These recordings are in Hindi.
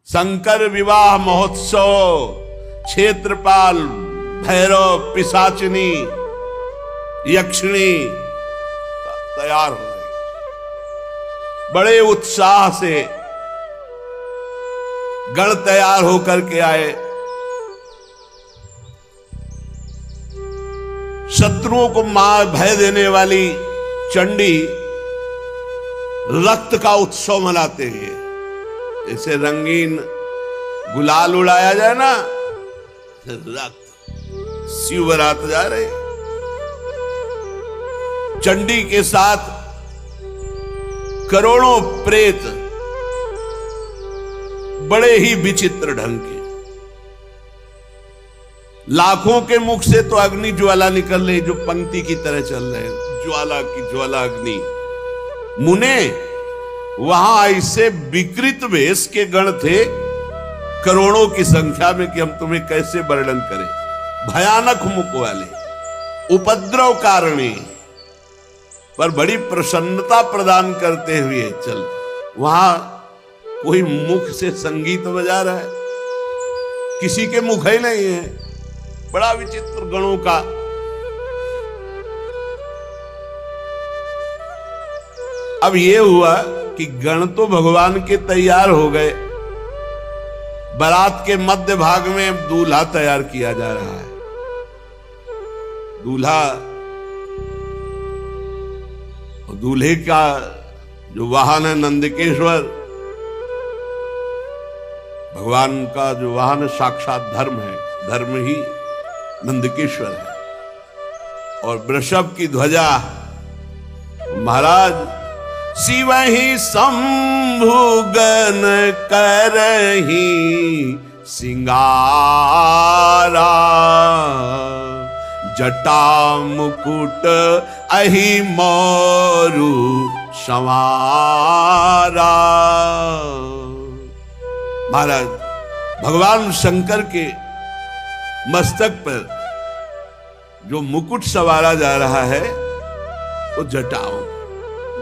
शंकर विवाह महोत्सव, क्षेत्रपाल, भैरव, पिशाचिनी, यक्षिणी तैयार हो गई। बड़े उत्साह से गण तैयार होकर के आए। शत्रुओं को मार भय देने वाली चंडी रक्त का उत्सव मनाते हुए, जैसे रंगीन गुलाल उड़ाया जाए ना, रक्त शिव बरात जा रहे। चंडी के साथ करोड़ों प्रेत बड़े ही विचित्र ढंग के। लाखों के मुख से तो अग्नि ज्वाला निकल रही, जो पंक्ति की तरह चल रहे, ज्वाला की ज्वाला अग्नि। मुने वहां ऐसे विकृत वेश के गण थे करोड़ों की संख्या में कि हम तुम्हें कैसे वर्णन करें। भयानक मुख वाले, उपद्रव कारणी, पर बड़ी प्रसन्नता प्रदान करते हुए चल। वहां कोई मुख से संगीत बजा रहा है, किसी के मुख ही नहीं है। बड़ा विचित्र गणों का। अब ये हुआ कि गण तो भगवान के तैयार हो गए। बारात के मध्य भाग में दूल्हा तैयार किया जा रहा है। दूल्हा, दूल्हे का जो वाहन है नंदकेश्वर, भगवान का जो वाहन है साक्षात धर्म है, धर्म ही नंदकेश्वर है। और वृषभ की ध्वजा महाराज शिव ही शंभु गण करही सिंगारा, जटा मुकुट अहि मोरु संवारा। महाराज भगवान शंकर के मस्तक पर जो मुकुट सवारा जा रहा है वो जटाओं,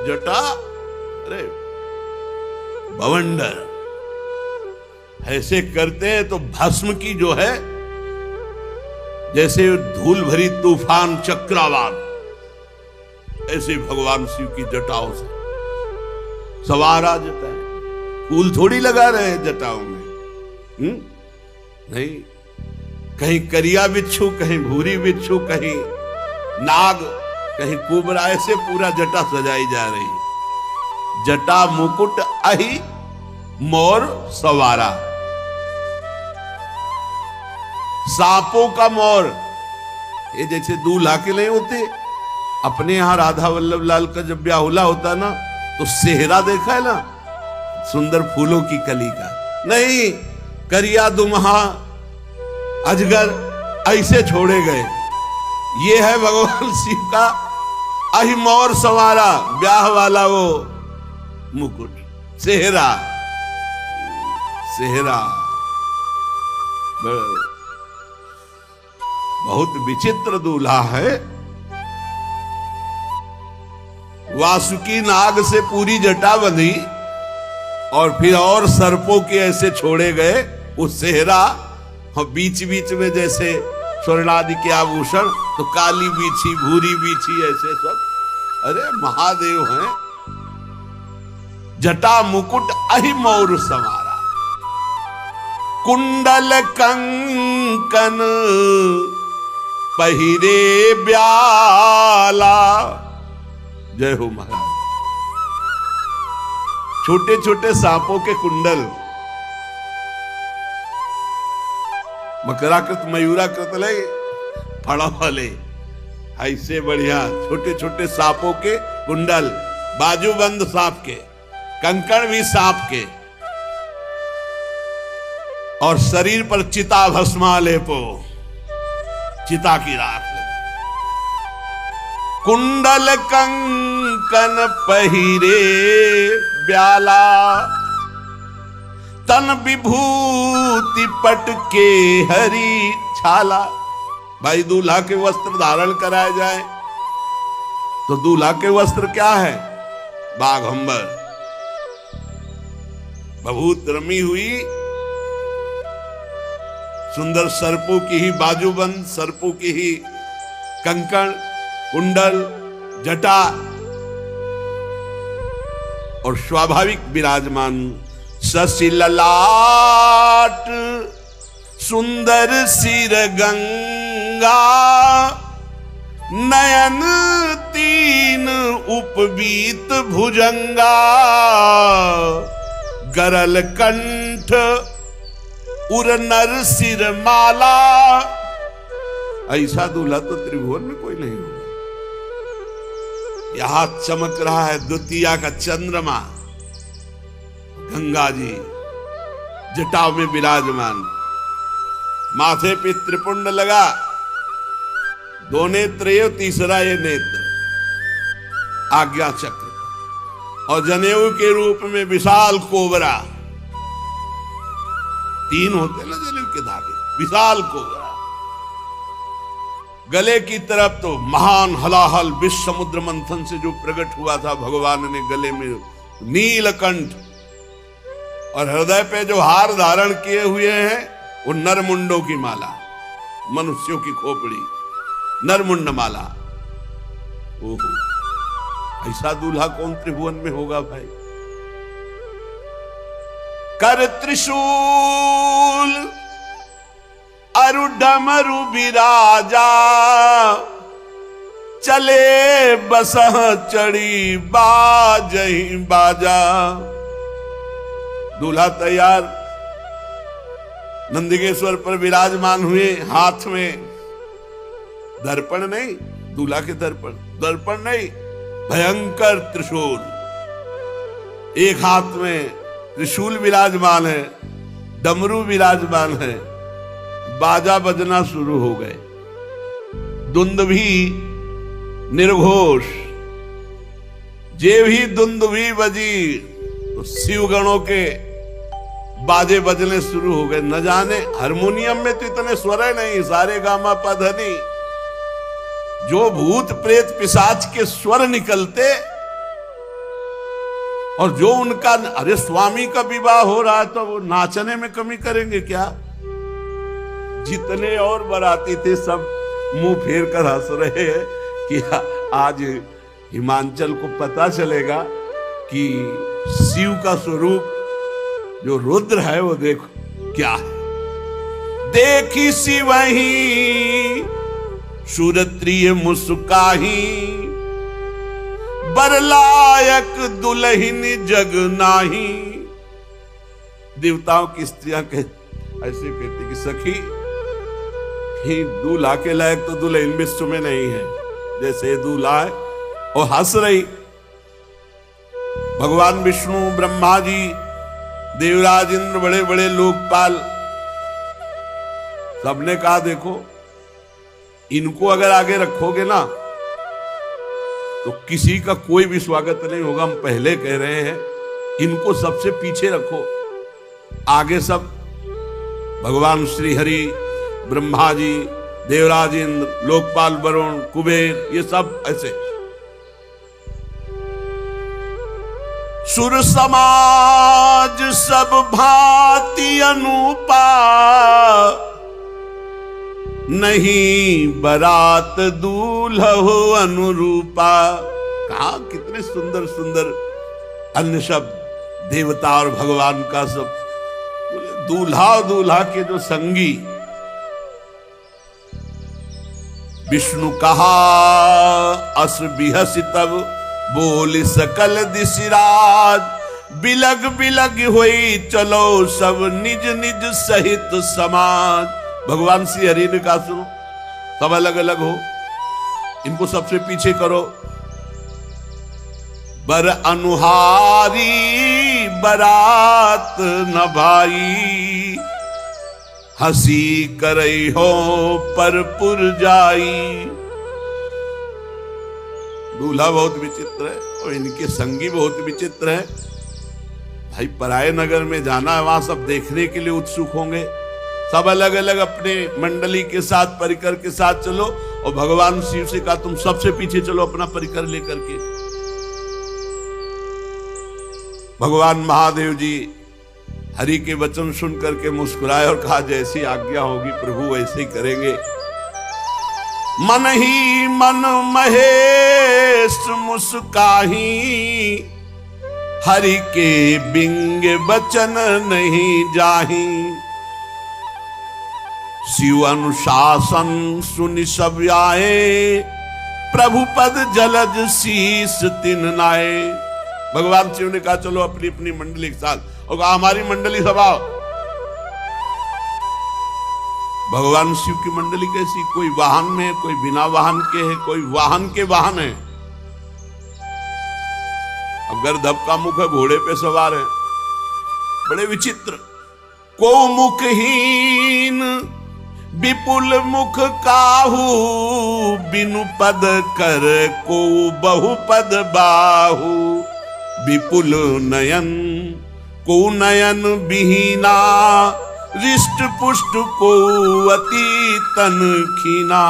जटा, अरे बवंडर ऐसे करते हैं तो भस्म की जो है, जैसे धूल भरी तूफान चक्रवात, ऐसे भगवान शिव की जटाओं से सवारा जाता है। फूल थोड़ी लगा रहे हैं जटाओं में, नहीं। कहीं करिया बिच्छू, कहीं भूरी बिच्छू, कहीं नाग, कहीं कुबरा, ऐसे पूरा जटा सजाई जा रही है। जटा मुकुट अहि मोर सवारा, सांपों का मोर। ये जैसे दूल्हा के नहीं होते, अपने यहां राधा वल्लभ लाल का जब ब्याहुला होता ना, तो सेहरा देखा है ना, सुंदर फूलों की कली का। नहीं, करिया दुम्हा अजगर ऐसे छोड़े गए। ये है भगवान शिव का अहि मोर सवारा, ब्याह वाला वो मुकुट, सेहरा, सेहरा। बहुत विचित्र दूल्हा है। वासुकी नाग से पूरी जटा बंधी और फिर और सर्पों के ऐसे छोड़े गए वो सेहरा, और बीच बीच में जैसे स्वर्णादि के आभूषण, तो काली बीछी, भूरी बीछी, ऐसे सब। अरे महादेव हैं। जटा मुकुट अहि मोर संवारा, कुंडल कंकन पहिरे ब्याला। जय हो महाराज। छोटे छोटे सांपों के कुंडल, मकराकृत मयूराकृत ले फड़ा वाले, ऐसे बढ़िया छोटे छोटे सांपों के कुंडल, बाजूबंद सांप के, कंकड़ भी सांप के, और शरीर पर चिता भस्मा लेपो, चिता की राख। कुंडल कंकन पहिरे ब्याला, तन विभूति पट के हरी छाला। भाई दूल्हा के वस्त्र धारण कराए जाए तो दूल्हा के वस्त्र क्या है? बाघंबर, बहुत रमी हुई सुंदर सर्पों की ही बाजूबंद, सर्पों की ही कंकण, कुंडल, जटा और स्वाभाविक विराजमान शशि ललाट, सुंदर सिर गंगा, नयन तीन उपवीत भुजंगा, गरल कंठ उर नर सिर माला। ऐसा दूल्हा तो त्रिभुवन में कोई नहीं होगा। यहां चमक रहा है द्वितीया का चंद्रमा, गंगा जी जटाओं में विराजमान, माथे पे त्रिपुंड लगा, दो नेत्र, तीसरा ये नेत्र आज्ञा चक्र, और जनेऊ के रूप में विशाल कोबरा, तीन होते ना जनेऊ के धागे, विशाल कोबरा, गले की तरफ तो महान हलाहल विश्व समुद्र मंथन से जो प्रकट हुआ था भगवान ने गले में नीलकंठ, और हृदय पे जो हार धारण किए हुए हैं वो नरमुंडों की माला, मनुष्यों की खोपड़ी, नरमुंड माला। ओहो, ऐसा दूल्हा कौन त्रिभुवन में होगा भाई। कर त्रिशूल अरु डमरु विराजा, चले बसह चढ़ी बाजही बाजा। दूल्हा तैयार नंदिकेश्वर पर विराजमान हुए, हाथ में दर्पण नहीं, दूल्हा के दर्पण नहीं, भयंकर त्रिशूल, एक हाथ में त्रिशूल विराजमान है, डमरू विराजमान है, बाजा बजना शुरू हो गए, दुंदुभी निर्घोष, जे भी दुंदुभी बजी तो शिवगणों के बाजे बजने शुरू हो गए। न जाने हारमोनियम में तो इतने स्वर है नहीं, सारे गामा पधनी, जो भूत प्रेत पिशाच के स्वर निकलते, और जो उनका, अरे स्वामी का विवाह हो रहा है तो वो नाचने में कमी करेंगे क्या। जितने और बाराती थे सब मुंह फेर कर हंस रहे हैं कि आज हिमांचल को पता चलेगा कि शिव का स्वरूप जो रुद्र है वो देखो क्या है। देखी शिवही सुरत्रिय मुस्काही, बरलायक दुल्हिन जग नाही। देवताओं की स्त्रियां ऐसे कहती कि सखी, ही दूल्हा के लायक तो दुल्हन विश्व में नहीं है, जैसे दूल्हा है। और हंस रही। भगवान विष्णु, ब्रह्मा जी, देवराज इंद्र, बड़े बड़े लोकपाल, सबने कहा देखो इनको अगर आगे रखोगे ना तो किसी का कोई भी स्वागत नहीं होगा। हम पहले कह रहे हैं इनको सबसे पीछे रखो, आगे सब भगवान श्री हरि, ब्रह्मा जी, देवराज इंद्र, लोकपाल वरुण, कुबेर, ये सब ऐसे। सुर समाज सब भांति अनुपा, नहीं बरात दूल्हो अनुरूपा। कहा कितने सुंदर सुंदर अन्य शब्द देवता और भगवान का सब। दूल्हा और दूल्हा के जो संगी, विष्णु कहा अस बिहस तब बोल सकल दिशिराज, बिलग बिलग होई चलो सब निज निज सहित समाज। भगवान श्री हरि ने कहा सुनो, सब अलग अलग हो, इनको सबसे पीछे करो। बर अनुहारी बरात न भाई, हंसी करई हो पर पुर जाई। दूल्हा बहुत विचित्र है और इनके संगी बहुत विचित्र है। भाई पराये नगर में जाना है, वहां सब देखने के लिए उत्सुक होंगे। सब अलग अलग अपने मंडली के साथ, परिकर के साथ चलो, और भगवान शिव से कहा तुम सबसे पीछे चलो अपना परिकर लेकर के। भगवान महादेव जी हरि के वचन सुन करके मुस्कुराए और कहा जैसी आज्ञा होगी प्रभु वैसे ही करेंगे। मन ही मन महेश मुस्काही, हरि के बिंग बचन नहीं जाही। शिव अनुशासन सुनि सब आए, प्रभु पद जलज शीस तिन नाए। भगवान शिव ने कहा चलो अपनी अपनी मंडली के साथ, और कहा हमारी मंडली सब आओ। भगवान शिव की मंडली कैसी, कोई वाहन में है, कोई बिना वाहन के है, कोई वाहन के वाहन है। अब गर्दभ का मुख है, घोड़े पे सवार है, बड़े विचित्र। को मुखहीन विपुल मुख काहू, बिनु पद कर को बहुपद बाहू। विपुल नयन को नयन विहीना, रिष्ट पुष्ट को अति तन खीना।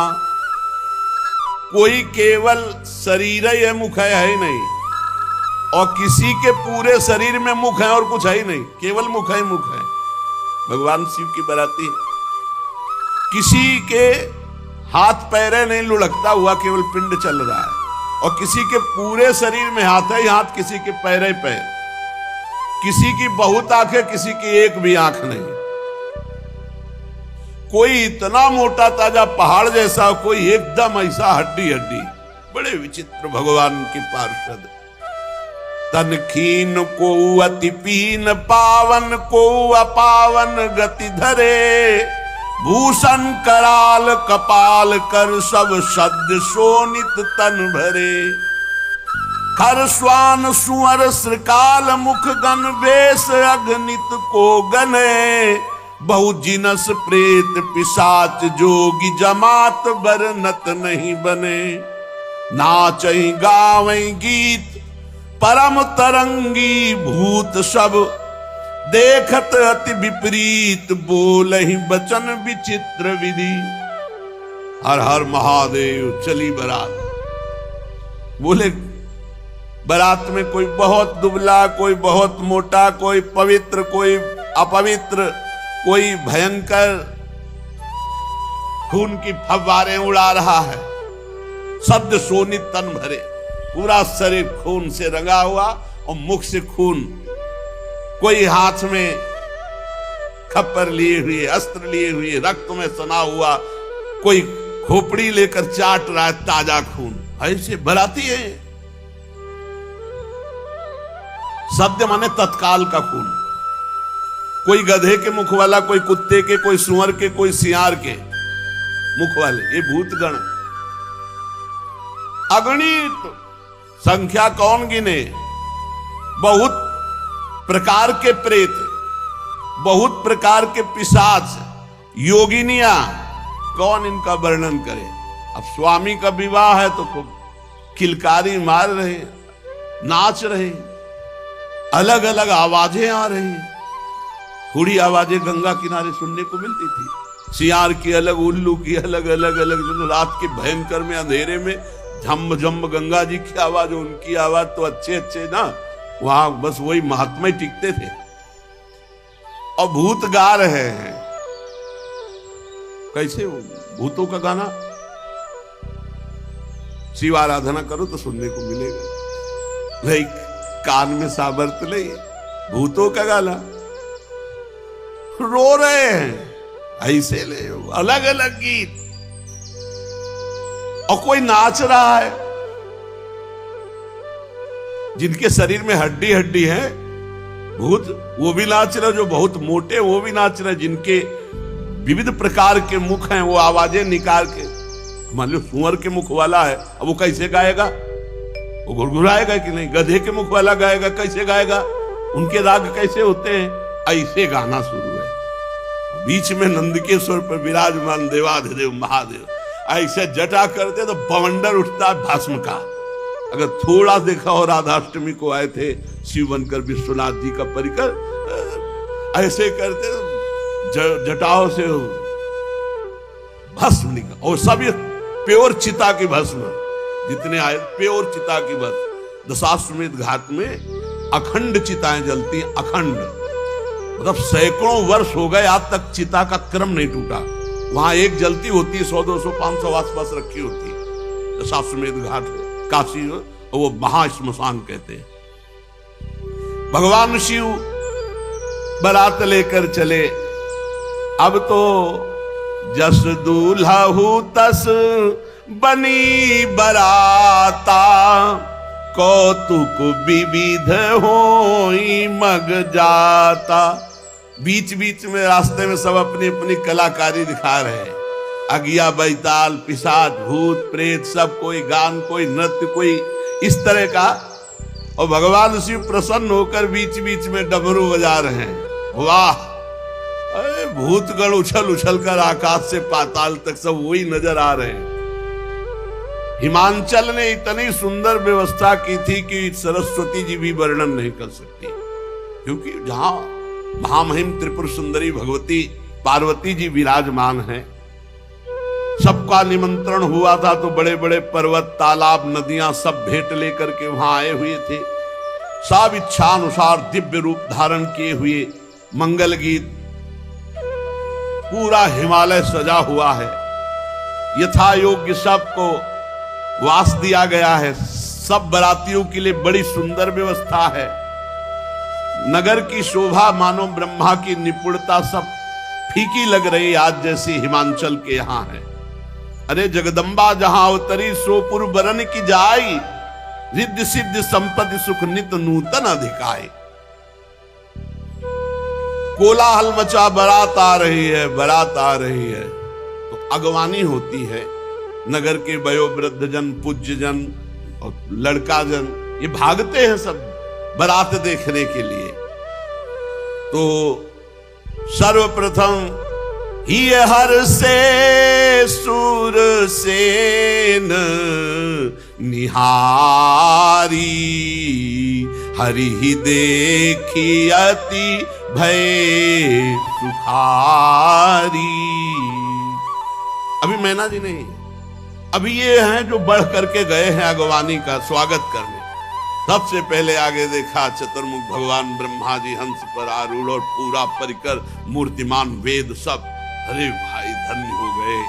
कोई केवल शरीर है मुख है ही नहीं, और किसी के पूरे शरीर में मुख है और कुछ है ही नहीं, केवल मुख है मुख है। भगवान शिव की बराती किसी के हाथ पैरे नहीं लुढ़कता हुआ, केवल पिंड चल रहा है, और किसी के पूरे शरीर में हाथ है हाथ, किसी के पैर ही पैर, किसी की बहुत आंखें, किसी की एक भी आंख नहीं। कोई इतना मोटा ताजा पहाड़ जैसा, कोई एकदम ऐसा हड्डी हड्डी। बड़े विचित्र भगवान की पार्षद। तन खीन को अति पीन, पावन को अपावन गति धरे। भूषण कराल कपाल कर, सब सद्य शोणित तन भरे। खर श्वान सुअर श्रृकाल, मुख गण वेश अगणित को गने। बहु जिनस प्रेत पिशाच, जोगी जमात बरनत नहीं बने। नाचई गावई गीत परम तरंगी, भूत सब देखत अति विपरीत। बोलहि बचन विचित्र विधि। हर हर महादेव चली बारात। बोले बारात में कोई बहुत दुबला, कोई बहुत मोटा, कोई पवित्र, कोई अपवित्र, कोई भयंकर खून की फव्वारें उड़ा रहा है। सद्य शोणित तन भरे, पूरा शरीर खून से रंगा हुआ और मुख से खून। कोई हाथ में खप्पर लिए हुए, अस्त्र लिए हुए, रक्त में सना हुआ, कोई खोपड़ी लेकर चाट रहा है ताजा खून। ऐसे बराती है। सद्य माने तत्काल का खून। कोई गधे के मुख वाला, कोई कुत्ते के, कोई सुअर के, कोई सियार के मुख वाले, ये भूतगण अगणित। संख्या कौन गिने। बहुत प्रकार के प्रेत, बहुत प्रकार के पिशाच, योगिनियां, कौन इनका वर्णन करे। अब स्वामी का विवाह है तो खूब किलकारी मार रहे, नाच रहे, अलग अलग आवाजें आ रही। थोड़ी आवाजें गंगा किनारे सुनने को मिलती थी। सियार की अलग, उल्लू की अलग, अलग अलग। जो रात के भयंकर में अंधेरे में झम झम गंगा जी की आवाज, उनकी आवाज तो अच्छे अच्छे ना, वहां बस वही महात्मा ही टिकते थे। और भूत गा रहे हैं। कैसे भूतों का गाना। शिव आराधना करो तो सुनने को मिलेगा। भाई कान में साबरत ले, भूतों का गाना। रो रहे हैं ऐसे ले, अलग अलग गीत। और कोई नाच रहा है। जिनके शरीर में हड्डी हड्डी है भूत, वो भी नाच रहे। जो बहुत मोटे वो भी नाच रहे। जिनके विविध प्रकार के मुख हैं, वो आवाजें निकाल के। मान लो सुअर के मुख वाला है, अब वो कैसे गाएगा। वो गुड़गुड़ाएगा कि नहीं। गधे के मुख वाला गाएगा, कैसे गाएगा। उनके राग कैसे होते हैं। ऐसे गाना शुरू है। बीच में नंदकेश्वर पर विराजमान देवाधिदेव महादेव ऐसे जटा करते तो बवंडर उठता है भस्म का। अगर थोड़ा देखा हो, राधाष्टमी को आए थे शिव बनकर विश्वनाथ जी का परिकर, ऐसे करते तो जटाओं से भस्म निकल। और सब ये प्योर चिता की भस्म, जितने आए प्योर चिता की भस्म। दशाश्वमेध घाट में अखंड चिताएं जलती हैं, अखंड। मतलब सैकड़ों वर्ष हो गए आज तक चिता का क्रम नहीं टूटा। वहां एक जलती होती है, 100, 200, 500 आसपास रखी होती है। दशाश्वमेध घाट है काशी, वो महाश्मशान कहते हैं। भगवान शिव बारात लेकर चले। अब तो जस दूल्हा हूं तस बनी बराता, कौतुक विविध होई मग जाता। बीच बीच में रास्ते में सब अपनी अपनी कलाकारी दिखा रहे हैं। अगिया, बैताल, पिशाच, भूत, प्रेत, सब कोई गान, कोई नृत्य, कोई इस तरह का। और भगवान शिव प्रसन्न होकर बीच बीच में डमरू बजा रहे हैं। वाह! अरे भूतगण उछल उछल कर आकाश से पाताल तक सब वही नजर आ रहे हैं। हिमांचल ने इतनी सुंदर व्यवस्था की थी कि सरस्वती जी भी वर्णन नहीं कर सकती, क्योंकि जहां महामहिम त्रिपुर सुंदरी भगवती पार्वती जी विराजमान हैं। सबका निमंत्रण हुआ था तो बड़े बड़े पर्वत, तालाब, नदियां सब भेंट लेकर के वहां आए हुए थे। सब इच्छा अनुसार दिव्य रूप धारण किए हुए, मंगल गीत, पूरा हिमालय सजा हुआ है। यथा योग्य सबको वास दिया गया है। सब बरातियों के लिए बड़ी सुंदर व्यवस्था है। नगर की शोभा मानो ब्रह्मा की निपुणता सब फीकी लग रही आज जैसी हिमांचल के यहां है। अरे जगदम्बा जहां अवतरी सोपुर बरन की जाई, रिद्धि सिद्धि संपत्ति सुख नित नूतन अधिकाई। कोलाहल मचा, बारात आ रही है, बारात आ रही है। तो अगवानी होती है। नगर के वयोवृद्ध जन, पूज्य जन और लड़का जन ये भागते हैं सब बारात देखने के लिए। तो सर्वप्रथम ही हर से सूर सेन निहारी, हरि ही देखी अति भय सुखारी। अभी मैना जी नहीं, अभी ये हैं जो बढ़ करके गए हैं अगवानी का स्वागत करने। सबसे पहले आगे देखा चतुर्मुख भगवान ब्रह्मा जी हंस पर आरूढ़ और पूरा परिकर मूर्तिमान वेद सब। अरे भाई धन्य हो गए,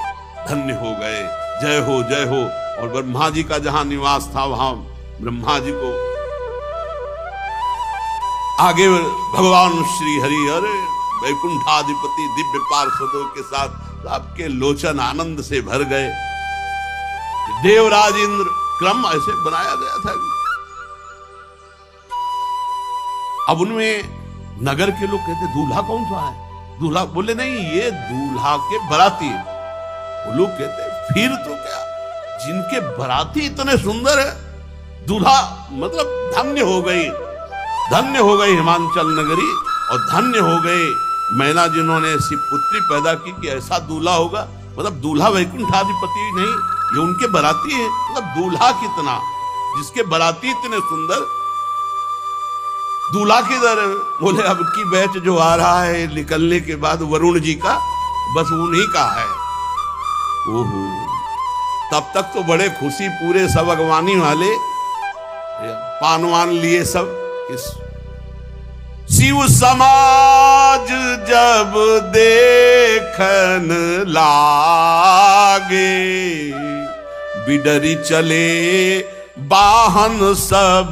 धन्य हो गए, जय हो, जय हो। और ब्रह्मा जी का जहां निवास था वहां ब्रह्मा जी को आगे भगवान श्री हरि, अरे वैकुंठाधिपति दिव्य पार्षदों के साथ आपके लोचन आनंद से भर गए। देवराज इंद्र क्रम ऐसे बनाया गया था। अब उनमें नगर के लोग कहते दूल्हा कौन सा है? दूल्हा बोले नहीं, ये दूल्हा के बराती। वो लोग कहते फिर तो क्या, जिनके बराती इतने सुंदर है, दूल्हा मतलब धन्य हो गई, धन्य हो गई हिमांचल नगरी। और धन्य हो गए मैना जिन्होंने ऐसी पुत्री पैदा की कि ऐसा दूल्हा होगा। मतलब दूल्हा वैकुंठाधिपति नहीं, ये उनके बराती है। मतलब दूल्हा कितना, जिसके बराती इतने सुंदर, दूल्हा किधर? बोले अब की बैच जो आ रहा है निकलने के बाद वरुण जी का, बस उन्हीं का है। ओहो, तब तक तो बड़े खुशी, पूरे सब अगवानी वाले पानवान लिए सब। इस शिव समाज जब देखन लागे, बिडरी चले वाहन सब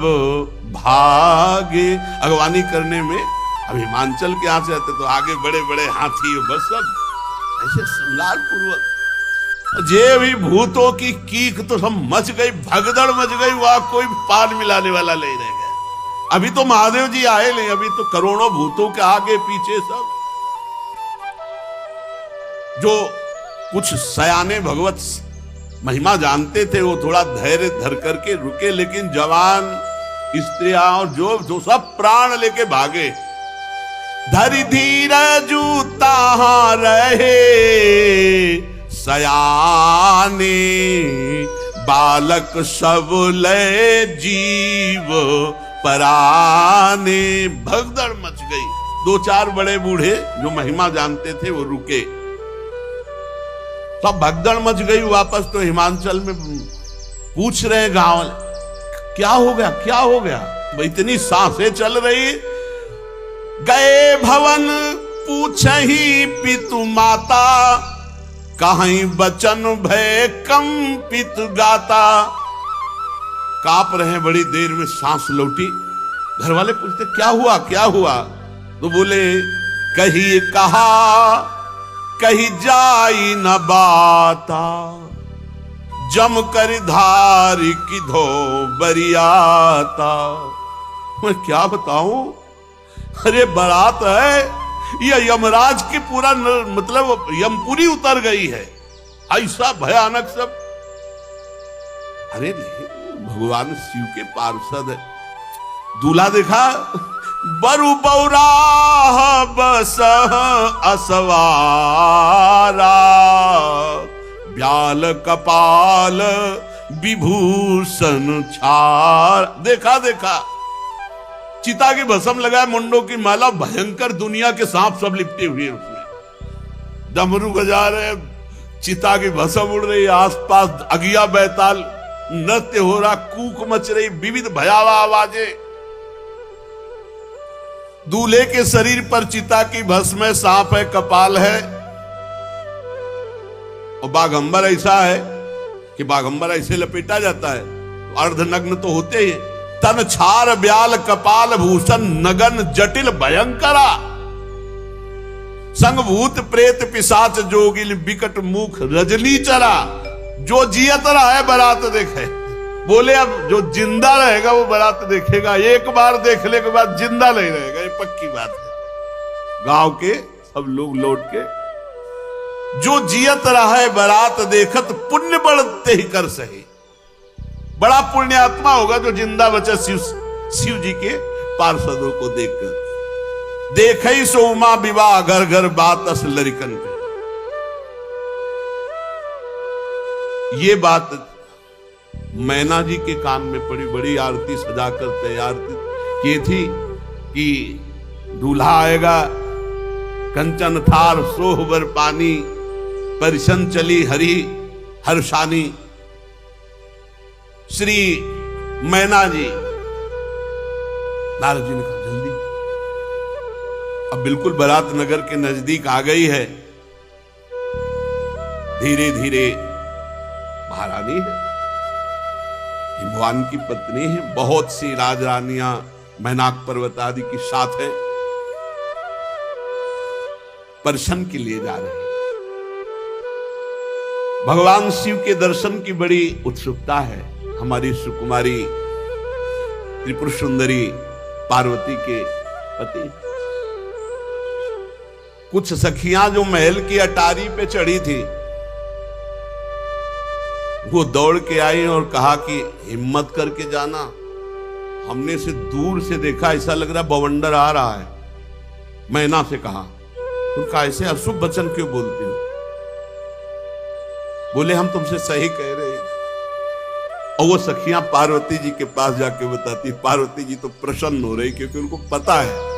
भागे। अगवानी करने में अब हिमांचल के यहां से आते तो आगे बड़े बड़े हाथी, बस सब ऐसे श्रृंगार पूर्वक। जे भी भूतों की कीक तो सब मच गई, भगदड़ मच गई, वहां कोई पान मिलाने वाला नहीं रह गया। अभी तो महादेव जी आए नहीं, अभी तो करोड़ों भूतों के आगे पीछे सब। जो कुछ सयाने भगवत महिमा जानते थे वो थोड़ा धैर्य धर करके रुके, लेकिन जवान स्त्रियां और जो सब प्राण लेके भागे। धरि धीरजू ताहां रहे सयाने, बालक सब ले जीव पराने। भगदड़ मच गई। 2-4 बड़े बूढ़े जो महिमा जानते थे वो रुके, सब भगदड़ मच गई। वापस तो हिमांचल में पूछ रहे गांव, क्या हो गया, क्या हो गया? इतनी सांसें चल रही, गए भवन पूछही पितु माता, कहीं बचन भय कंपित गाता। कांप रहे, बड़ी देर में सांस लौटी। घर वाले पूछते क्या हुआ क्या हुआ? तो बोले कहीं कहा कहीं जाई न बाता, जम कर धारी की धो बरियाता। मैं क्या बताऊं, अरे बारात है, यह यमराज की पूरा मतलब यमपुरी उतर गई है, ऐसा भयानक सब। अरे नहीं, भगवान शिव के पार्षद है। दूल्हा देखा, बरु बौरा बस असवारा, ब्याल कपाल विभूषण छार। देखा देखा, चिता की भस्म लगाए, मुंडों की माला, भयंकर दुनिया के सांप सब लिपटे हुए उसमें। डमरू बजा रहे, चिता की भस्म उड़ रही, आसपास अगिया बैताल नृत्य हो रहा, कूक मच रही, विविध भयावह आवाजें। दूल्हे के शरीर पर चिता की भस्म है, सांप है, कपाल है, और बाघंबर ऐसा है कि बाघंबर ऐसे लपेटा जाता है, तो अर्धनग्न तो होते ही। तन छार ब्याल कपाल भूषण नगन जटिल भयंकरा, संग भूत प्रेत पिशाच जोगिल बिकट मुख रजनी चरा। जो जियत रहा है बारात देखे। बोले अब जो जिंदा रहेगा वो बारात देखेगा, एक बार देखने के बाद जिंदा नहीं रहेगा, ये पक्की बात है। गांव के सब लोग लौट के, जो जियत रहा है बारात देखत, पुण्य बढ़ते ही कर सही। बड़ा पुण्यात्मा होगा जो जिंदा बचा शिव जी के पार्षदों को देखकर। देखई सो उमा विवाह घर घर बात अस लरिकन पे। ये बात मैना जी के कान में पड़ी, बड़ी आरती सजाकर तैयार की थी कि दूल्हा आएगा, कंचन थार सोहबर पानी, परिशन चली हरि हर्षानी। श्री मैना जी, नारद जी ने कहा जल्दी, अब बिल्कुल बारात नगर के नजदीक आ गई है। धीरे धीरे, महारानी है, हिमवान की पत्नी है, बहुत सी राजरानियां मैनाक पर्वत आदि की साथ है, दर्शन के लिए जा रहे हैं। भगवान शिव के दर्शन की बड़ी उत्सुकता है हमारी सुकुमारी त्रिपुर सुंदरी पार्वती के पति। कुछ सखियां जो महल की अटारी पे चढ़ी थी, वो दौड़ के आई और कहा कि हिम्मत करके जाना, हमने से दूर से देखा, ऐसा लग रहा बवंडर आ रहा है। मैना से कहा, तुम ऐसे अशुभ वचन क्यों बोलती हो? बोले हम तुमसे सही कह रहे हैं। और वो सखियां पार्वती जी के पास जाके बताती, पार्वती जी तो प्रसन्न हो रही क्योंकि उनको पता है।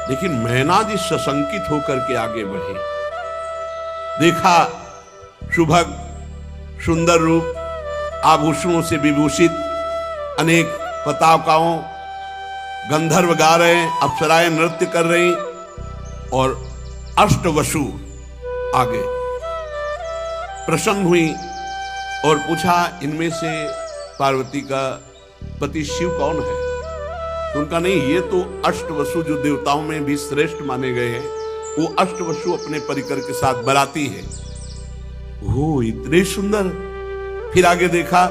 लेकिन मैना जी सशंकित होकर के आगे बढ़ी, देखा सुभग सुंदर रूप, आभूषणों से विभूषित अनेक पताकाओं, गंधर्व गा रहे हैं, अप्सराएं नृत्य कर रही, और अष्टवसु आगे। प्रसन्न हुई और पूछा, इनमें से पार्वती का पति शिव कौन है? तो उनका नहीं, ये तो अष्टवसु जो देवताओं में भी श्रेष्ठ माने गए हैं, वो अष्टवसु अपने परिकर के साथ बराती है। ओ इतने सुंदर। फिर आगे देखा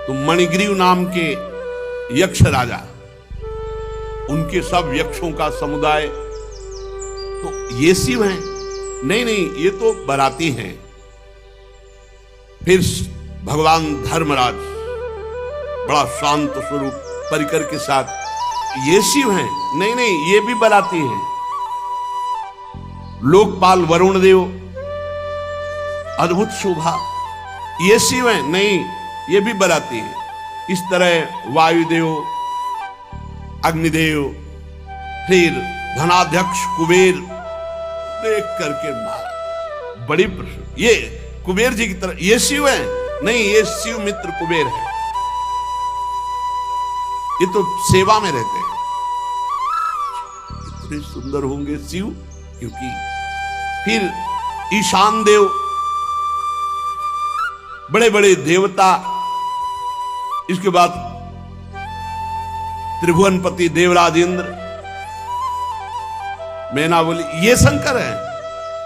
तो मणिग्रीव नाम के यक्ष राजा, उनके सब यक्षों का समुदाय, तो ये शिव हैं? नहीं नहीं, ये तो बराती हैं। फिर भगवान धर्मराज बड़ा शांत स्वरूप परिकर के साथ, ये शिव हैं? नहीं नहीं, ये भी बराती हैं। लोकपाल वरुण देव, अद्भुत शोभा, ये शिव हैं? नहीं, ये भी बराती हैं। इस तरह वायुदेव, अग्निदेव, फिर धनाध्यक्ष कुबेर, देख करके बड़ी प्रश्न, ये कुबेर जी की तरह, ये शिव है? नहीं, ये शिव मित्र कुबेर है, ये तो सेवा में रहते हैं। कितने सुंदर होंगे शिव, क्योंकि फिर ईशान देव, बड़े बड़े देवता, इसके बाद त्रिभुवनपति देवराज इंद्र। मैना बोली ये शंकर है?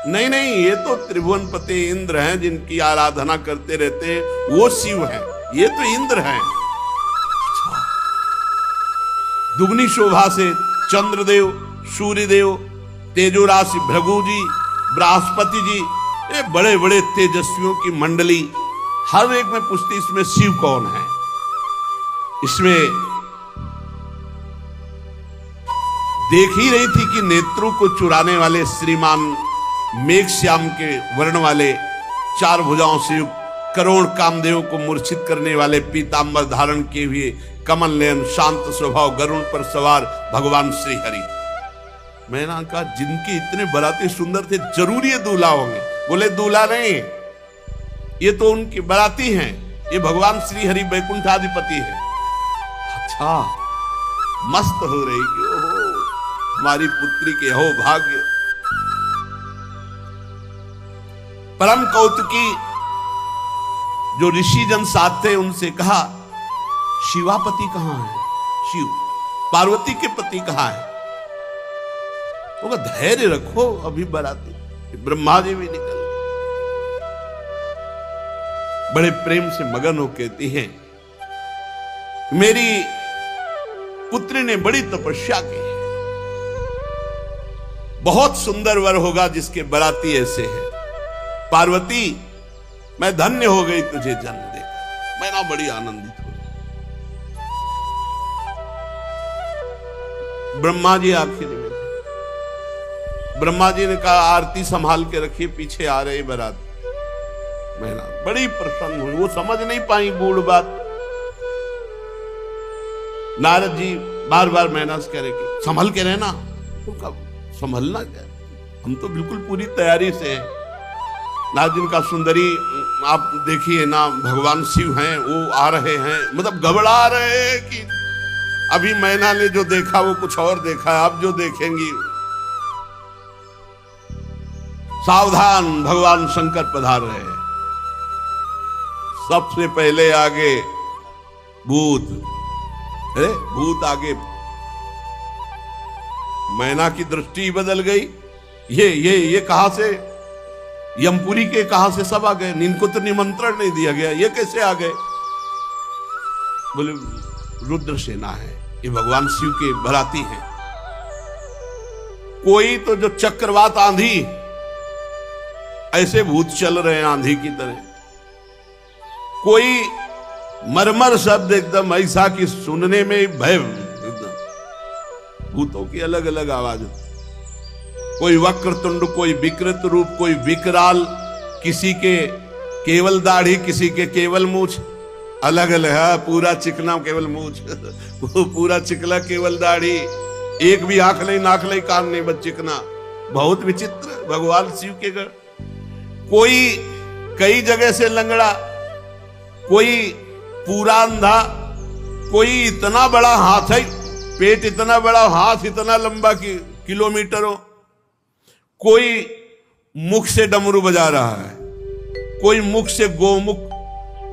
नहीं नहीं, ये तो त्रिभुवनपति इंद्र हैं जिनकी आराधना करते रहते हैं, वो शिव हैं, ये तो इंद्र हैं। दुगनी शोभा से चंद्रदेव, सूर्यदेव, तेजो राशि भृगु जी, बृहस्पति जी, ये बड़े बड़े तेजस्वियों की मंडली, हर एक में पूछती इसमें शिव कौन है। इसमें देख ही रही थी कि नेत्रों को चुराने वाले श्रीमान मेघश्याम के वर्ण वाले, चार भुजाओं से युक्त, करोड़ कामदेवों को मूर्छित करने वाले पीतांबर धारण किए हुए, कमल नयन, शांत स्वभाव, गरुड़ पर सवार भगवान श्री हरि। मैंने कहा जिनके इतने बराती सुंदर थे, जरूर ये दूल्हा होंगे। बोले दूल्हा नहीं, ये तो उनकी बराती हैं, ये भगवान श्री हरि वैकुंठाधिपति है। अच्छा, मस्त हो रही कि ओहो हमारी पुत्री के हो भाग्य। परम कौतुकी जो ऋषि जन साथ थे उनसे कहा शिवापति कहां है? शिव, पार्वती के पति कहां है? वो धैर्य रखो, अभी बराती। ब्रह्मा जी भी निकल गए, बड़े प्रेम से मगन हो कहती हैं मेरी पुत्री ने बड़ी तपस्या की है, बहुत सुंदर वर होगा जिसके बराती ऐसे है। पार्वती मैं धन्य हो गई तुझे जन्म देकर, मैं ना बड़ी आनंदित हो। ब्रह्मा जी आखिर में थे, ब्रह्मा जी ने कहा आरती संभाल के रखिए, पीछे आ रहे बारात। मैना बड़ी प्रसन्न हुई, वो समझ नहीं पाई बूढ़ बात। नारद जी बार बार मैना से कह रहे कि संभल के रहना। उनका संभलना क्या, हम तो बिल्कुल पूरी तैयारी से हैं। नारद जी का सुंदरी आप देखिए ना, भगवान शिव हैं, वो आ रहे हैं, मतलब घबरा रहे हैं कि अभी मैना ने जो देखा वो कुछ और देखा है, आप जो देखेंगी। सावधान, भगवान शंकर पधार रहे हैं। सबसे पहले आगे भूत, अरे भूत आगे। मैना की दृष्टि बदल गई, ये कहां से, यमपुरी के कहां से सब आ गए, इनको तो निमंत्रण नहीं दिया गया, ये कैसे आ गए? बोले रुद्र सेना है, ये भगवान शिव के बराती हैं। कोई तो जो चक्रवात आंधी, ऐसे भूत चल रहे हैं आंधी की तरह। कोई मरमर शब्द एकदम ऐसा कि सुनने में भय, भूतों की अलग अलग आवाज। कोई वक्रतुंड, कोई विकृत रूप, कोई विकराल, किसी के केवल दाढ़ी, किसी के केवल मूछ, अलग अलग है। पूरा चिकना केवल मूछ, पूरा चिकला केवल दाढ़ी, एक भी आंख नहीं, नाक नहीं, कान नहीं, बस चिकना। बहुत विचित्र भगवान शिव के घर। कोई कई जगह से लंगड़ा, कोई पूरा अंधा, कोई इतना बड़ा हाथ है, पेट इतना बड़ा, हाथ इतना लंबा कि किलोमीटरों। कोई मुख से डमरू बजा रहा है, कोई मुख से गोमुख,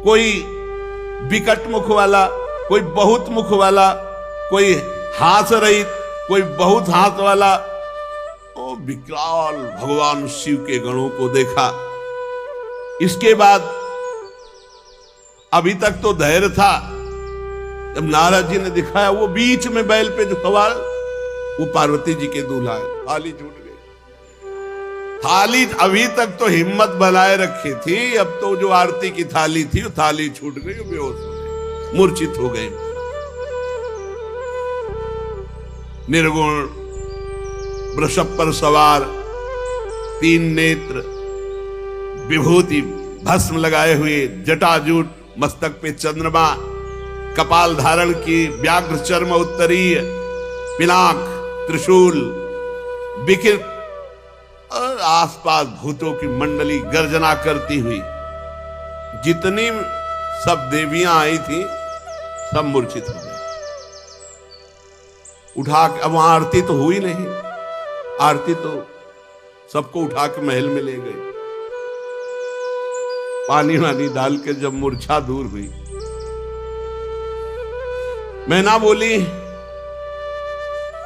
कोई विकट मुख वाला, कोई बहुत मुख वाला, कोई हाथ रहित, कोई बहुत हाथ वाला। ओ विकराल भगवान शिव के गणों को देखा। इसके बाद अभी तक तो धैर्य था, जब नारद जी ने दिखाया वो बीच में बैल पे जो सवार, वो पार्वती जी के दूल्हा है। थाली छूट गई, थाली अभी तक तो हिम्मत बनाए रखी थी, अब तो जो आरती की थाली थी वो थाली छूट गई, बेहोश हो गए, मूर्छित हो गए। निर्गुण वृषभ पर सवार, 3 नेत्र, विभूति भस्म लगाए हुए, जटाजूट, मस्तक पे चंद्रमा, कपाल धारण की, व्याघ्र चर्म उत्तरीय, पिनाक, त्रिशूल, विकृत, और आसपास भूतों की मंडली गर्जना करती हुई। जितनी सब देवियां आई थी सब मूर्छित हो गई। उठा के, अब वहां आरती तो हुई नहीं, आरती तो सबको उठा के महल में ले गए। पानी वानी डाल के जब मूर्छा दूर हुई, मैना बोली,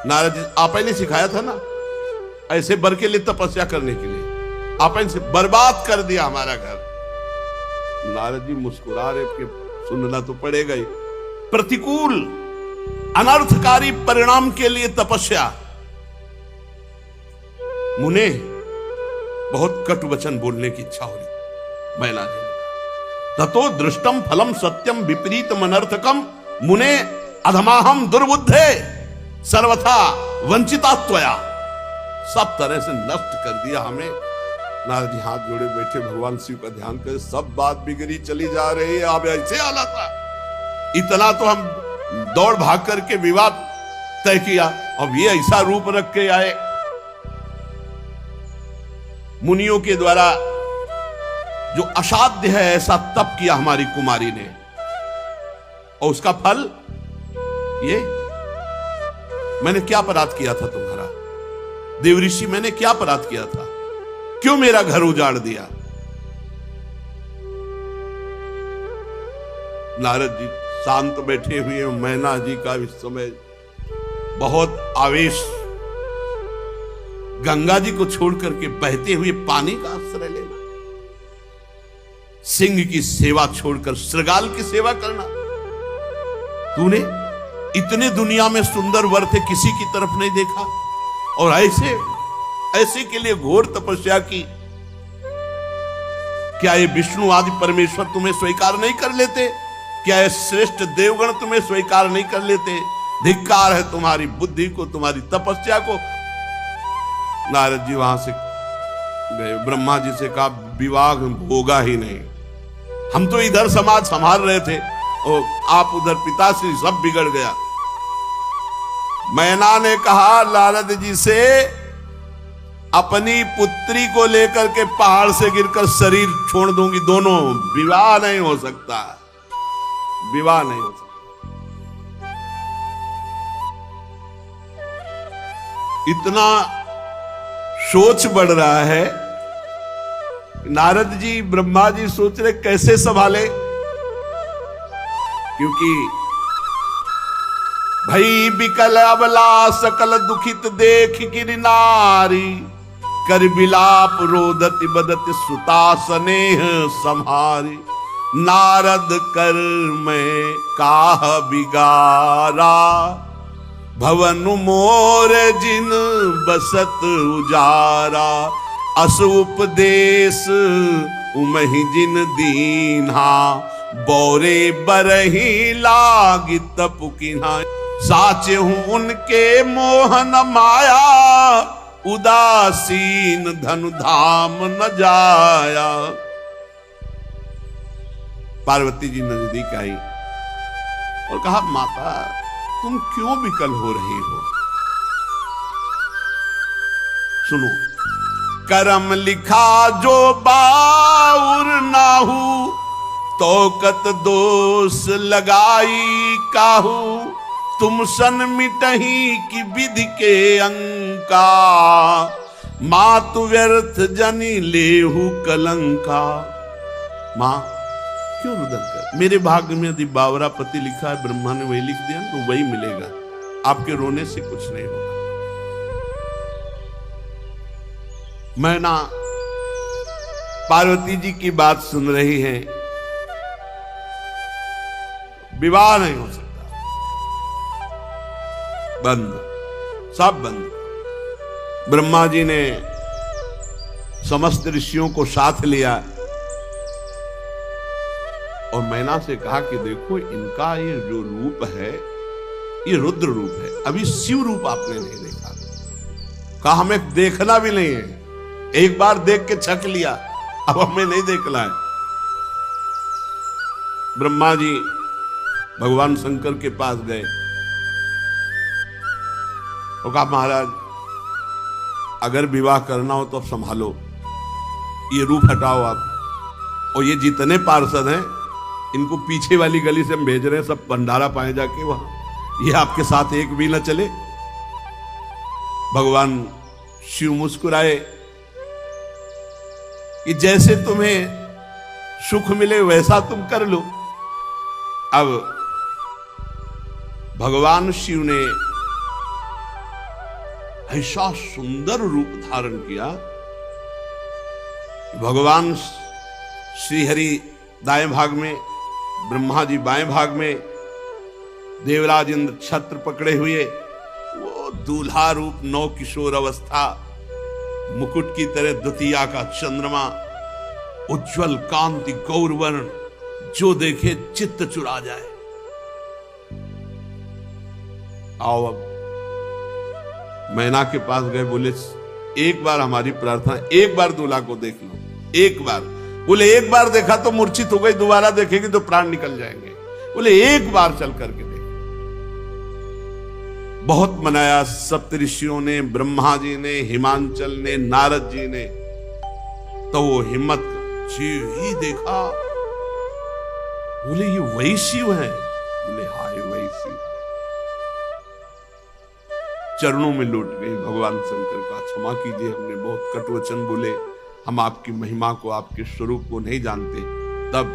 नारद जी आपने ने सिखाया था ना ऐसे बर के लिए तपस्या करने के लिए, आपने से बर्बाद कर दिया हमारा घर। नारद जी मुस्कुरा रहे कि सुनना तो पड़ेगा ही। प्रतिकूल अनर्थकारी परिणाम के लिए तपस्या। मुने बहुत कटु वचन बोलने की इच्छा हो रही। मैना जी ने ततो दृष्टम फलम सत्यम विपरीतम अनर्थकम मुने अधमाहम दुर्बुद्धे सर्वथा वंचिता त्वया। सब तरह से नष्ट कर दिया हमें। नारद जी हाथ जोड़े बैठे भगवान शिव का ध्यान कर, सब बात बिगड़ी चली जा रही है, अब ऐसे हालत था। इतना तो हम दौड़ भाग करके विवाह तय किया, अब ये ऐसा रूप रख के आए। मुनियों के द्वारा जो असाध्य है ऐसा तप किया हमारी कुमारी ने, और उसका फल ये। मैंने क्या अपराध किया था तुम्हारा देवऋषि, मैंने क्या अपराध किया था, क्यों मेरा घर उजाड़ दिया। नारद जी शांत बैठे हुए, मैना जी का इस समय बहुत आवेश। गंगा जी को छोड़ करके बहते हुए पानी का आश्रय लेना, सिंह की सेवा छोड़कर श्रृगाल की सेवा करना। तूने इतने दुनिया में सुंदर वर थे, किसी की तरफ नहीं देखा, और ऐसे के लिए घोर तपस्या की। क्या ये विष्णु आदि परमेश्वर तुम्हें स्वीकार नहीं कर लेते? क्या ये श्रेष्ठ देवगण तुम्हें स्वीकार नहीं कर लेते? धिक्कार है तुम्हारी बुद्धि को, तुम्हारी तपस्या को। नारद जी वहां से गए, ब्रह्मा जी से कहा विवाह होगा ही नहीं, हम तो इधर समाज संभाल रहे थे और आप उधर पिताश्री, सब बिगड़ गया। मैना ने कहा नारद जी से, अपनी पुत्री को लेकर के पहाड़ से गिरकर शरीर छोड़ दूंगी, दोनों विवाह नहीं हो सकता, विवाह नहीं हो सकता। इतना सोच बढ़ रहा है। नारद जी ब्रह्मा जी सोच रहे कैसे संभाले, क्योंकि भई बिकल अबला सकल दुखित देख गिर नारी, कर बिलाप रोदति बदति सुता स्नेह संहारी। नारद कर मैं काह बिगारा, भवन मोर जिन बसत उजारा। अस उपदेश उमहि जिन दीन्हा, बौरे बरही लागी तप किन्हा। साचे हूं उनके मोहन माया, उदासीन धनु धाम न जाया। पार्वती जी नजदीक आई और कहा, माता तुम क्यों विकल हो रही हो? सुनो, करम लिखा जो बाउर नाहू, तोकत दोष लगाई काहू। तुम सन मिटही की विधि के अंका, मातु व्यर्थ जनी लेहू कलंका। मां क्यों रुदन कर, मेरे भाग्य में यदि बावरा पति लिखा है, ब्रह्मा ने वही लिख दिया तो वही मिलेगा, आपके रोने से कुछ नहीं होगा। मैना पार्वती जी की बात सुन रही है, विवाह नहीं हो सकता, बंद, सब बंद। ब्रह्मा जी ने समस्त ऋषियों को साथ लिया और मैना से कहा कि देखो इनका ये जो रूप है ये रुद्र रूप है, अभी शिव रूप आपने नहीं देखा। कहा हमें देखना भी नहीं है, एक बार देख के छक लिया, अब हमें नहीं देखना है। ब्रह्मा जी भगवान शंकर के पास गए और कहा महाराज अगर विवाह करना हो तो अब संभालो, ये रूप हटाओ आप, और ये जितने पार्षद हैं इनको पीछे वाली गली से हम भेज रहे हैं, सब भंडारा पाए जाके वहां, ये आपके साथ एक भी न चले। भगवान शिव मुस्कुराए कि जैसे तुम्हें सुख मिले वैसा तुम कर लो। अब भगवान शिव ने ऐसा सुंदर रूप धारण किया, भगवान श्रीहरि दाएं भाग में, ब्रह्मा जी बाएं भाग में, देवराज इंद्र छत्र पकड़े हुए, वो दूल्हा रूप नौ किशोर अवस्था, मुकुट की तरह द्वितीया का चंद्रमा, उज्जवल कांति गौरवर्ण, जो देखे चित्त चुरा जाए। आओ अब मैना के पास गए, बोले एक बार हमारी प्रार्थना, एक बार दूल्हा को देख लो, एक बार। बोले एक बार देखा तो मूर्छित हो गई, दोबारा देखेगी तो प्राण निकल जाएंगे। बोले एक बार चल करके देख। बहुत मनाया सप्तऋषियों ने, ब्रह्मा जी ने, हिमांचल ने, नारद जी ने, तो वो हिम्मत शिव ही देखा। बोले ये वही शिव है? बोले हाँ ये वही शिव। चरणों में लौट गई भगवान शंकर का, क्षमा कीजिए हमने बहुत कटु वचन बोले, हम आपकी महिमा को, आपके स्वरूप को नहीं जानते। तब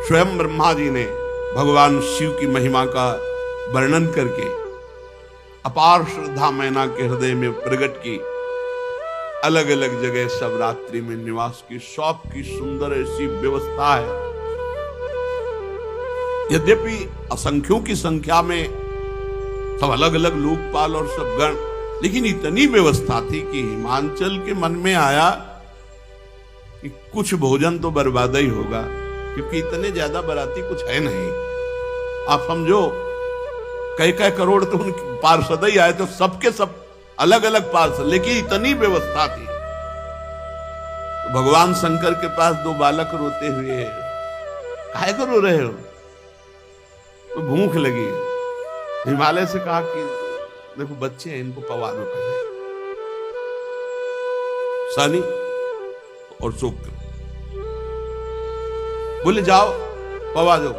स्वयं ब्रह्मा जी ने भगवान शिव की महिमा का वर्णन करके अपार श्रद्धा मैना के हृदय में प्रकट की। अलग अलग जगह सब रात्रि में निवास की, सबकी सुंदर ऐसी व्यवस्था है। यद्यपि असंख्यों की संख्या में सब अलग अलग लोकपाल और सब गण, लेकिन इतनी व्यवस्था थी कि हिमांचल के मन में आया कि कुछ भोजन तो बर्बाद ही होगा, क्योंकि इतने ज्यादा बराती कुछ है नहीं। आप समझो कई करोड़ तो उनके पार्षद ही आए, तो सबके सब अलग अलग पार्षद, लेकिन इतनी व्यवस्था थी। तो भगवान शंकर के पास दो बालक रोते हुए, काहे को रो रहे हो? तो भूख लगी। हिमालय से कहा कि देखो बच्चे हैं, इनको पवा दो पहले। शनि और शुक्र बोले जाओ पवा दो,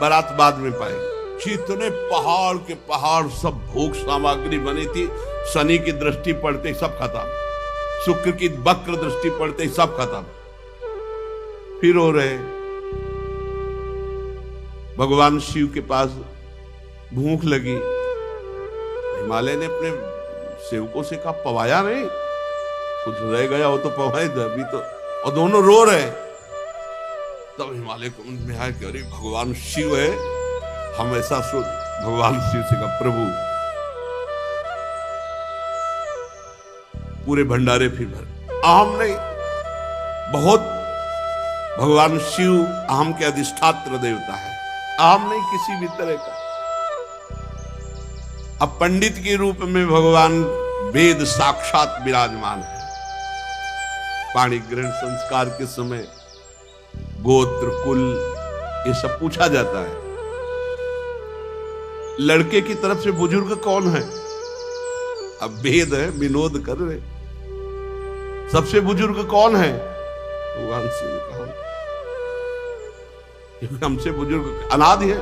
बारात बाद में पाएंगे। इतने पहाड़ के पहाड़ सब भोग सामग्री बनी थी। शनि की दृष्टि पड़ते सब खत्म, शुक्र की वक्र दृष्टि पड़ते सब खत्म। फिर हो रहे भगवान शिव के पास भूख लगी। हिमालय ने अपने सेवकों से कहा पवाया नहीं, कुछ रह गया हो तो पवाए दे अभी तो। और दोनों रो रहे। तब हिमालय को मन में आया कि अरे भगवान शिव है, हम ऐसा सोच। भगवान शिव से कहा प्रभु पूरे भंडारे फिर भर। आम नहीं, बहुत भगवान शिव आम के अधिष्ठात्र देवता है, आम नहीं किसी भी तरह का। अब पंडित के रूप में भगवान वेद साक्षात विराजमान है। पाणी ग्रहण संस्कार के समय गोत्र कुल ये सब पूछा जाता है। लड़के की तरफ से बुजुर्ग कौन है? अब वेद है, विनोद कर रहे, सबसे बुजुर्ग कौन है? भगवान शिव ने कहा क्योंकि हमसे बुजुर्ग अनादि है।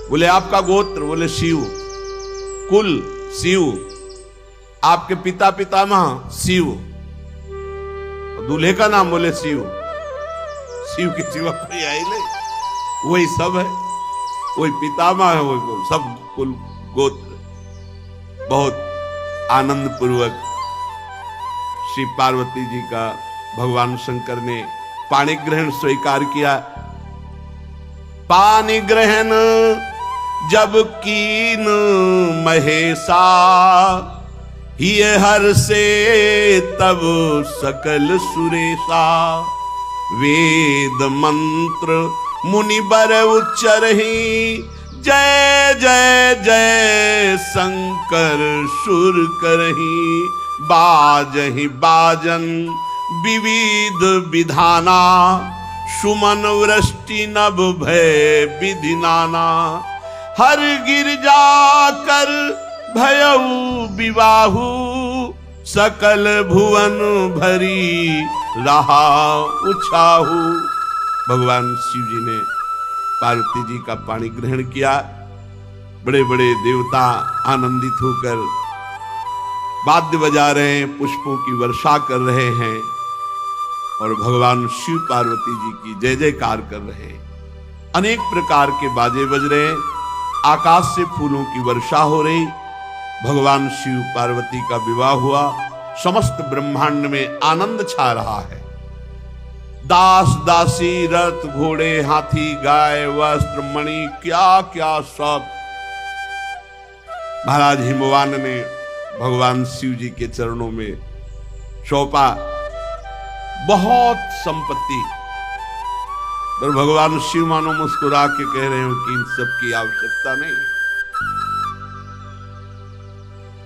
बोले आपका गोत्र? बोले शिव। कुल शिव। आपके पिता पितामह? शिव। दूल्हे का नाम? बोले शिव। शिव के सिवा कोई आई नहीं, वही सब है, वही पितामह है, वही सब कुल गोत्र। बहुत आनंद पूर्वक श्री पार्वती जी का भगवान शंकर ने पाणी ग्रहण स्वीकार किया। पानी ग्रहण जब कीन महेशा, ये हर से तब सकल सुरेशा। वेद मंत्र मुनिबर उच्चरहि, जय जय जय शंकर सुर करहि। बाजहि बाजन विविध विधाना, सुमन वृष्टि नभ भय विधि नाना। हर गिरजा कर भयउ विवाहु, सकल भुवन भरी रहा उछाहु। भगवान शिव जी ने पार्वती जी का पानी ग्रहण किया। बड़े बड़े देवता आनंदित होकर वाद्य बजा रहे हैं, पुष्पों की वर्षा कर रहे हैं और भगवान शिव पार्वती जी की जय जयकार कर रहे हैं। अनेक प्रकार के बाजे बज रहे हैं, आकाश से फूलों की वर्षा हो रही, भगवान शिव पार्वती का विवाह हुआ, समस्त ब्रह्मांड में आनंद छा रहा है। दास दासी, रथ, घोड़े, हाथी, गाय, वस्त्र, मणि, क्या क्या सब महाराज हिमवान ने भगवान शिव जी के चरणों में सौंपा। बहुत संपत्ति, पर भगवान शिव मानो मुस्कुरा के कह रहे हो कि इन सब की आवश्यकता नहीं।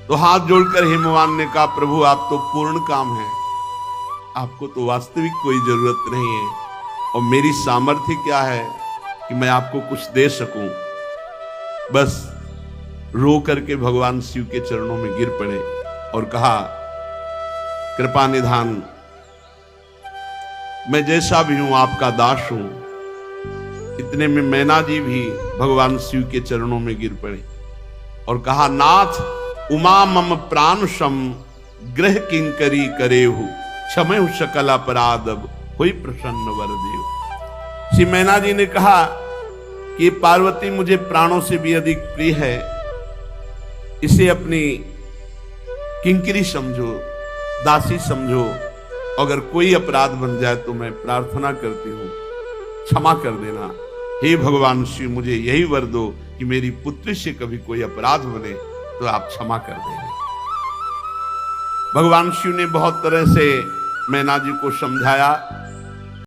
तो हाथ जोड़कर हिमवान ने कहा, प्रभु आप तो पूर्ण काम है, आपको तो वास्तविक कोई जरूरत नहीं है, और मेरी सामर्थ्य क्या है कि मैं आपको कुछ दे सकूं। बस रो करके भगवान शिव के चरणों में गिर पड़े और कहा, कृपा निधान, मैं जैसा भी हूं आपका दास हूं। इतने में मैना जी भी भगवान शिव के चरणों में गिर पड़े और कहा, नाथ उमा मम प्राण सम ग्रह किंकरी करेहु, क्षमहु सकल अपराध हुई प्रसन्न वरदेव। श्री मैना जी ने कहा कि पार्वती मुझे प्राणों से भी अधिक प्रिय है, इसे अपनी किंकरी समझो, दासी समझो, अगर कोई अपराध बन जाए तो मैं प्रार्थना करती हूं, क्षमा कर देना। हे भगवान शिव, मुझे यही वर दो कि मेरी पुत्री से कभी कोई अपराध बने तो आप क्षमा कर देंगे। भगवान शिव ने बहुत तरह से मैना जी को समझाया,